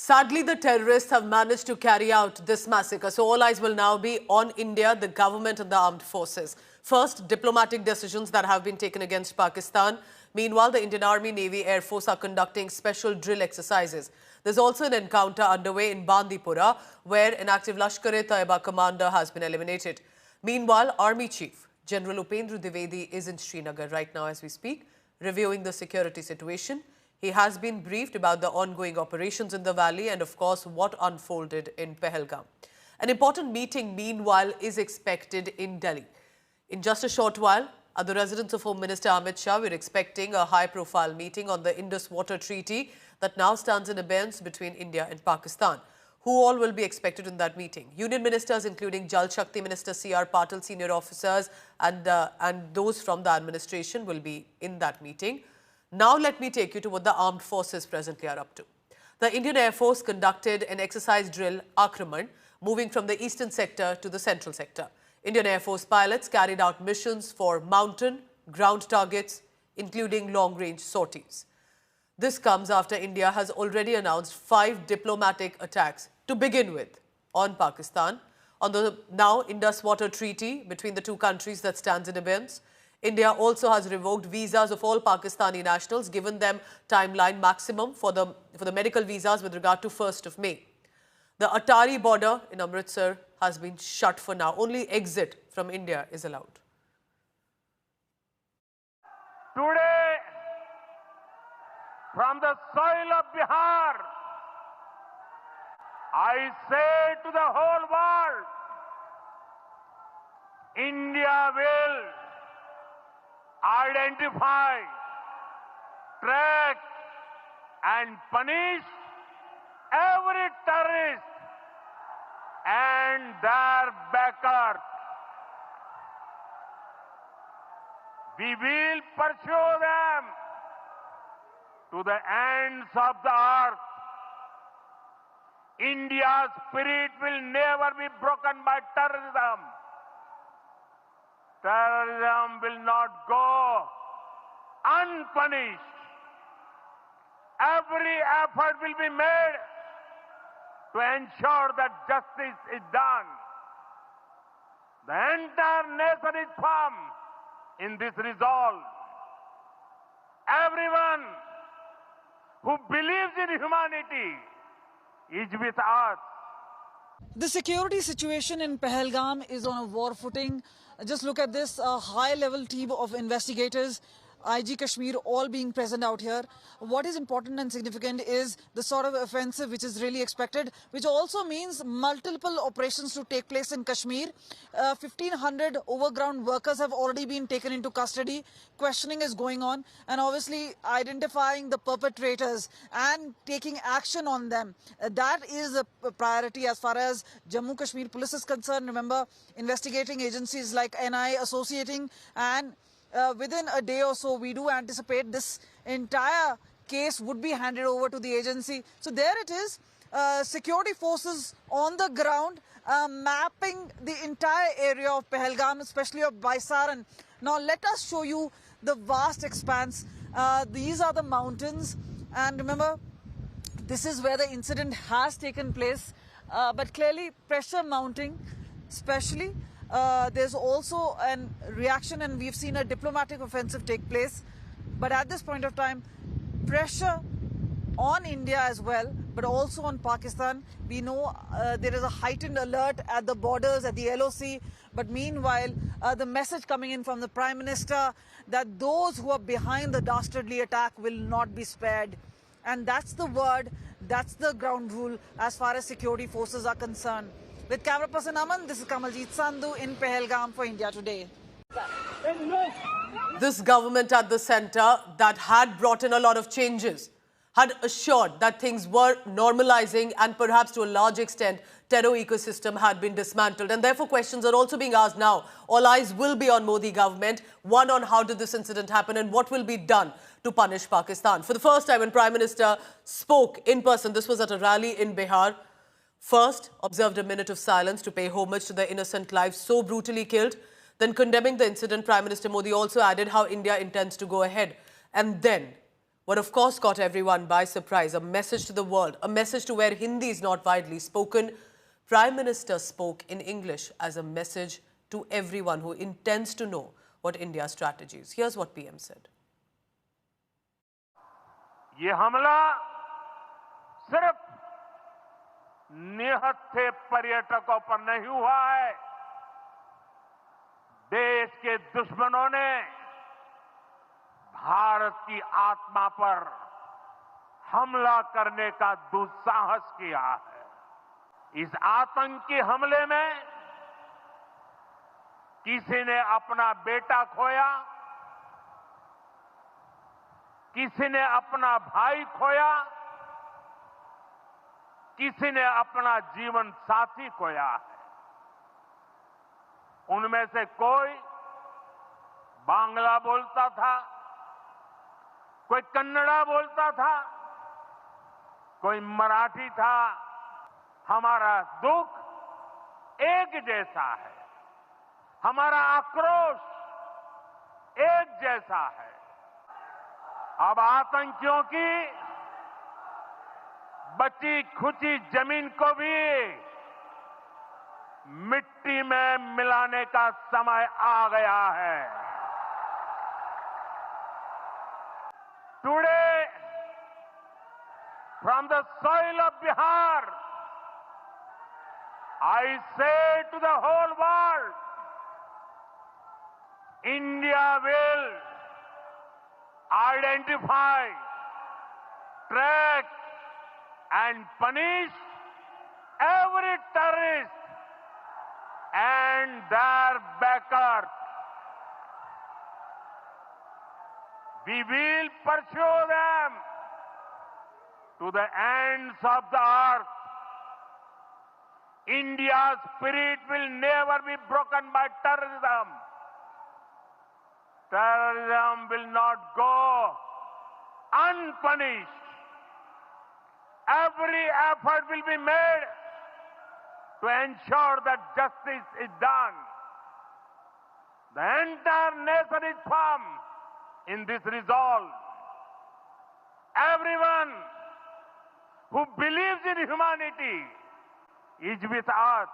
Sadly, the terrorists have managed to carry out this massacre. So all eyes will now be on India, the government and the armed forces. First, diplomatic decisions that have been taken against Pakistan. Meanwhile, the Indian Army, Navy, Air Force are conducting special drill exercises. There's also an encounter underway in Bandipora, where an active Lashkar-e-Taiba commander has been eliminated. Meanwhile, Army Chief General Upendra Dwivedi is in Srinagar right now as we speak, reviewing the security situation. He has been briefed about the ongoing operations in the valley and, of course, what unfolded in Pahalgam. An important meeting, meanwhile, is expected in Delhi. In just a short while, at the residence of Home Minister Amit Shah, we're expecting a high-profile meeting on the Indus Water Treaty that now stands in abeyance between India and Pakistan. Who all will be expected in that meeting? Union ministers, including Jal Shakti Minister C.R. Patil, senior officers and those from the administration will be in that meeting. Now let me take you to what the armed forces presently are up to. The Indian Air Force conducted an exercise drill, Akraman, moving from the eastern sector to the central sector. Indian Air Force pilots carried out missions for mountain, ground targets, including long-range sorties. This comes after India has already announced 5 diplomatic attacks to begin with on Pakistan, on the now Indus Water Treaty between the two countries that stands in abeyance. India also has revoked visas of all Pakistani nationals, given them timeline maximum for the medical visas with regard to 1st of May. The Atari border in Amritsar has been shut for now. Only exit from India is allowed. Today, from the soil of Bihar, I say to the whole world, India will identify, track and punish every terrorist and their backers. We will pursue them to the ends of the earth. India's spirit will never be broken by terrorism. Terrorism will not go unpunished. Every effort will be made to ensure that justice is done. The entire nation is firm in this resolve. Everyone who believes in humanity is with us. The security situation in Pahalgam is on a war footing. Just look at this, a high-level team of investigators, IG Kashmir, all being present out here. What is important and significant is the sort of offensive which is really expected, which also means multiple operations to take place in Kashmir. 1,500 overground workers have already been taken into custody. Questioning is going on, and obviously identifying the perpetrators and taking action on them. That is a priority as far as Jammu Kashmir Police is concerned. Remember, investigating agencies like NI associating, and within a day or so, we do anticipate this entire case would be handed over to the agency. So there it is, security forces on the ground mapping the entire area of Pahalgam, especially of Baisaran. Now let us show you the vast expanse. These are the mountains, and remember, this is where the incident has taken place, but clearly pressure mounting, especially. There's also a reaction, and we've seen a diplomatic offensive take place. But at this point of time, pressure on India as well, but also on Pakistan. We know there is a heightened alert at the borders, at the LOC. But meanwhile, the message coming in from the Prime Minister that those who are behind the dastardly attack will not be spared. And that's the word, that's the ground rule as far as security forces are concerned. With camera person Aman, this is Kamaljeet Sandhu in Pahalgam for India Today. This government at the centre that had brought in a lot of changes had assured that things were normalizing, and perhaps to a large extent terror ecosystem had been dismantled, and therefore questions are also being asked now. All eyes will be on Modi government, one on how did this incident happen and what will be done to punish Pakistan. For the first time when Prime Minister spoke in person, this was at a rally in Bihar, first observed a minute of silence to pay homage to the innocent lives so brutally killed. Then, condemning the incident, Prime Minister Modi also added how India intends to go ahead. And then, What of course caught everyone by surprise, a message to the world, a message to where Hindi is not widely spoken. Prime Minister spoke in English as a message to everyone who intends to know what India's strategy is. Here's what PM said. ये हमला सिर्फ निहत्थे पर्यटकों पर नहीं हुआ है। देश के दुश्मनों ने भारत की आत्मा पर हमला करने का दुस्साहस किया है। इस आतंकी हमले में किसी ने अपना बेटा खोया, किसी ने अपना भाई खोया, किसी ने अपना जीवन साथी खोया है। उनमें से कोई बांग्ला बोलता था, कोई कन्नड़ा बोलता था, कोई मराठी था। हमारा दुख एक जैसा है, हमारा आक्रोश एक जैसा है। अब आतंकियों की बची खुची जमीन को भी मिट्टी में मिलाने का समय आ गया है। Today, from the soil of Bihar, I say to the whole world, India will identify, track, and punish every terrorist and their backers. We will pursue them to the ends of the earth. India's spirit will never be broken by terrorism. Terrorism will not go unpunished. Every effort will be made to ensure that justice is done. The entire nation is firm in this resolve. Everyone who believes in humanity is with us.